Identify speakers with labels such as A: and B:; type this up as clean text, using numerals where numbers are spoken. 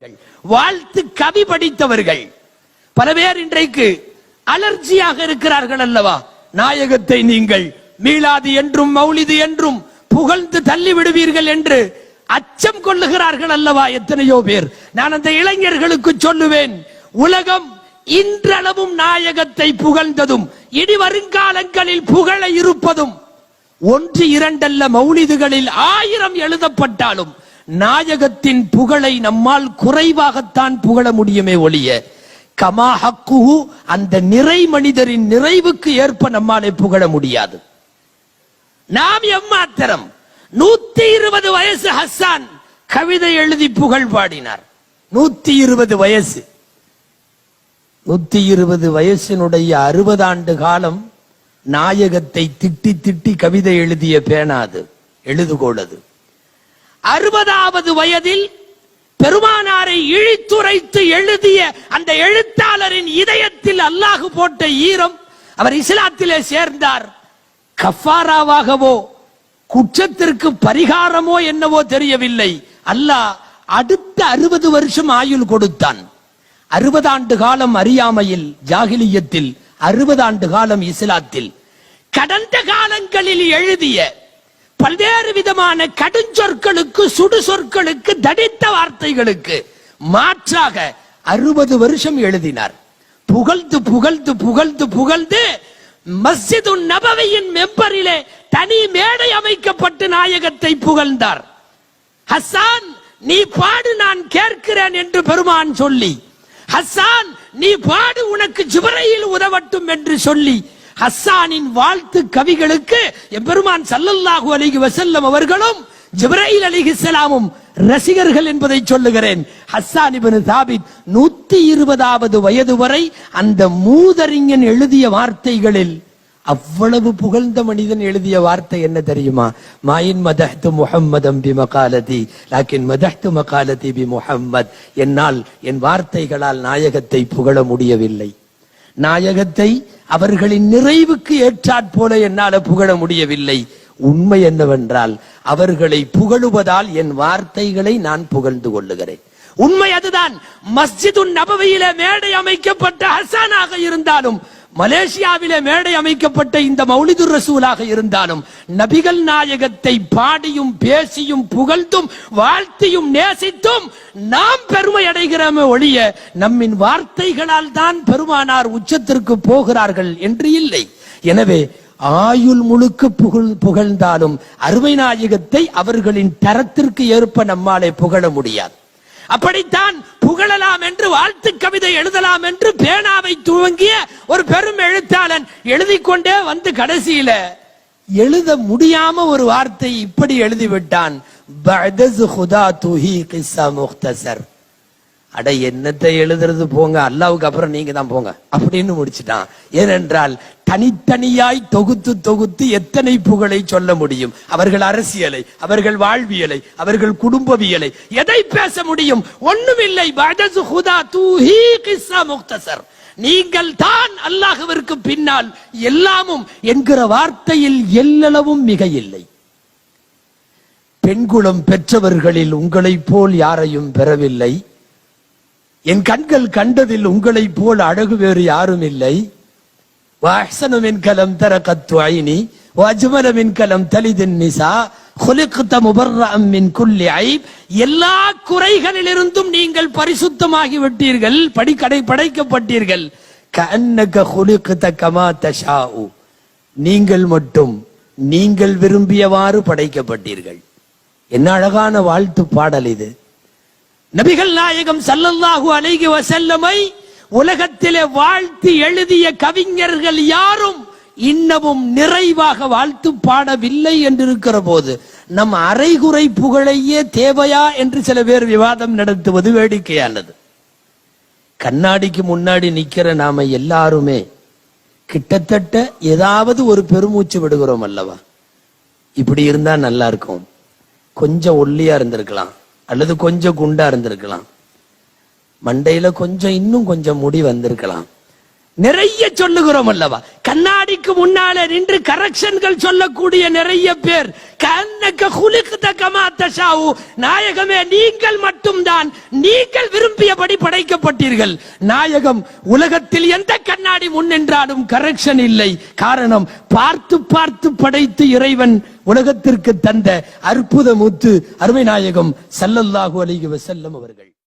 A: வாழ்த்து கவி படித்தவர்கள் பல பேர் இன்றைக்கு அலர்ஜியாக இருக்கிறார்கள் அல்லவா? நாயகத்தை நீங்கள் மீலாது என்றும் மௌலிது என்றும் புகழ்ந்து தள்ளி விடுவீர்கள் என்று அச்சம் கொள்ளுகிறார்கள் அல்லவா எத்தனையோ பேர். நான் அந்த இளைஞர்களுக்கு சொல்லுவேன், உலகம் இன்றளவும் நாயகத்தை புகழ்ந்ததும் இனி வருங்காலங்களில் புகழ இருப்பதும் ஒன்று இரண்டல்ல, மௌலிதுகளில் 1000 எழுதப்பட்டாலும் நாயகத்தின் புகழை நம்மால் குறைவாகத்தான் புகழ முடியுமே ஒழிய கமா ஹக்குஹு, அந்த நிறை மனிதரின் நிறைவுக்கு ஏற்ப நம்மாலே புகழ முடியாது. நாம் எம்மாத்திரம் 120 வயசு ஹஸ்ஸான் கவிதை எழுதி புகழ் பாடினார். 120 வயசு, 120 வயசினுடைய 60 ஆண்டு காலம் நாயகத்தை திட்டி திட்டி கவிதை எழுதிய பேனாது எழுதுகோளது. 60வது வயதில் பெருமானாரை இழித்துரைத்து எழுதிய அந்த எழுத்தாளரின் இதயத்தில் அல்லாஹ் போட்ட ஈரம். அவர் இஸ்லாத்திலே சேர்ந்தார். கஃபாராவாகவோ குற்றத்திற்கு பரிகாரமோ என்னவோ தெரியவில்லை, அல்லாஹ் அடுத்த 60 வருஷம் ஆயுள் கொடுத்தான். 60 ஆண்டு காலம் அறியாமையில் ஜாகிலியத்தில், 60 ஆண்டு காலம் இஸ்லாத்தில். கடந்த காலங்களில் எழுதிய பல்வேறு விதமான கடுஞ்சொற்களுக்கு, சுடு சொற்களுக்கு, தடித்த வார்த்தைகளுக்கு மாற்றாக 60 வருஷம் எழுதினார். புகழ்ந்து புகழ்ந்து புகழ்ந்து புகழ்ந்து மஸ்ஜிது நபவியின் மெம்பரிலே தனி மேடை அமைக்கப்பட்டு நாயகத்தை புகழ்ந்தார். ஹஸ்ஸான் நீ பாடு, நான் கேட்கிறேன் என்று பெருமான் சொல்லி, ஹஸ்ஸான் நீ பாடு, உனக்கு ஜிப்ரீல் உதவட்டும் என்று சொல்லி, ஹஸ்ஸானின் வாழ்த்து கவிகளுக்கு எம்பெருமான் ஸல்லல்லாஹு அலைஹி வஸல்லம் அவர்களும் ஜிப்ரீல் அலைஹிஸ்ஸலாமும் ரசிகர்கள் என்பதை சொல்லுகிறேன். ஹஸ்ஸான் இப்னு தாபித் 120வது வயது வரை அந்த மூதறிஞன் எழுதிய வார்த்தைகளில் அவ்வளவு புகழ்ந்த மனிதன் எழுதிய வார்த்தை என்ன தெரியுமா? மாயின் மதஹ்து முஹம்மதம் பி மகாலதி லாக்கின் மதஹ்து மகாலதி பி முஹம்மத். என்னால் என் வார்த்தைகளால் நாயகத்தை புகழ முடியவில்லை, நாயகத்தை அவர்களின் நிறைவுக்கு ஏற்றாற் போல என்னால புகழ முடியவில்லை. உண்மை என்னவென்றால் அவர்களை புகழுவதால் என் வார்த்தைகளை நான் புகழ்ந்து கொள்ளுகிறேன். உண்மை அதுதான். மஸ்ஜிது நபவியிலே மேடை அமைக்கப்பட்ட ஹஸ்ஸானாக இருந்தாலும், மலேசியாவிலே மேடை அமைக்கப்பட்ட இந்த மௌலிதுர் ரசூலாக இருந்தாலும், நபிகள் நாயகத்தை பாடியும் பேசியும் புகழ்ந்தும் வாழ்த்தியும் நேசித்தும் நாம் பெருமை அடைகிறோமே ஒழிய நம்மின் வார்த்தைகளால் தான் பெருமானார் உச்சத்திற்கு போகிறார்கள் என்று இல்லை. எனவே ஆயுள் முழுக்க புகழ்ந்தாலும் அருமை நாயகத்தை அவர்களின் தரத்திற்கு ஏற்ப நம்மாலே புகழ முடியாது. அப்படித்தான் புகழலாம் என்று, வாழ்த்து கவிதை எழுதலாம் என்று பேனாவை துவங்கிய ஒரு பெரும் எழுத்தாளன் எழுதி கொண்டே வந்து கடைசியில எழுத முடியாம ஒரு வார்த்தை இப்படி எழுதிவிட்டான், அட என்னத்தை எழுதுறது போங்க, அல்லாவுக்கு அப்புறம் நீங்க தான் போங்க அப்படின்னு முடிச்சுட்டான். ஏனென்றால் தனித்தனியாய் தொகுத்து தொகுத்து எத்தனை புகழை சொல்ல முடியும்? அவர்கள் அரசியலை, அவர்கள் வாழ்வியலை, அவர்கள் குடும்பவியலை எதை பேச முடியும்? ஒண்ணுமில்லை. நீங்கள் தான் அல்லாஹ்விற்கு பின்னால் எல்லாமும் என்கிற வார்த்தையில் எல்லளவும் மிக இல்லை. பெண்குலம் பெற்றவர்களில் உங்களைப் போல் யாரையும் பெறவில்லை. என் கண்கள் கண்டதில் உங்களைப் போல் அழகு வேறு யாரும் இல்லை. வஅஹ்ஸனு மின்க லம் தர கத்து ஐனி வஅஜ்மல மின்க லம் தலிதின் நிசா குலிக்த முபர்ரஅம் மின் குல்லி ஐப். எல்லா குறைகளிலிருந்தும் நீங்கள் பரிசுத்தமாகி விட்டீர்கள், படைக்கப்பட்டீர்கள். கஅன்னக குலிக்த கமா தஷாஉ, நீங்கள் மட்டும் நீங்கள் விரும்பியவாறு படைக்கப்பட்டீர்கள். என்ன அழகான வாழ்த்து பாடல் இது! நபிகள் நாயகம் ஸல்லல்லாஹு அலைஹி வஸல்லமை உலகத்திலே வாழ்த்து எழுதிய கவிஞர்கள் யாரும் இன்னமும் நிறைவாக வாழ்த்து பாடவில்லை என்றிருக்கிற போது நம் அரைகுறை புகழையே தேவையா என்று சில பேர் விவாதம் நடத்துவது வேடிக்கையானது. கண்ணாடிக்கு முன்னாடி நிக்கிற நாம எல்லாருமே கிட்டத்தட்ட ஏதாவது ஒரு பெருமூச்சு விடுகிறோம் அல்லவா? இப்படி இருந்தா நல்லா இருக்கும், கொஞ்சம் ஒல்லியா இருந்திருக்கலாம், அல்லது கொஞ்சம் குண்டா இருந்திருக்கலாம், மண்டையில கொஞ்சம் இன்னும் கொஞ்சம் முடி வந்திருக்கலாம், நிறைய சொல்லுகிறோம் அல்லவா? கண்ணாடிக்கு முன்னாலே நின்று கரெக்ஷன்கள் சொல்லக்கூடிய நிறைய பேர் நாயகமே நீங்கள் மட்டும்தான், நீங்கள் விரும்பியபடி படைக்கப்பட்டீர்கள். நாயகம் உலகத்தில் எந்த கண்ணாடி முன் நின்றாலும் கரெக்ஷன் இல்லை. காரணம், பார்த்து பார்த்து படைத்து இறைவன் உலகத்திற்கு தந்த அற்புத முத்து அருமை நாயகம் ஸல்லல்லாஹு அலைஹி வஸல்லம் அவர்கள்.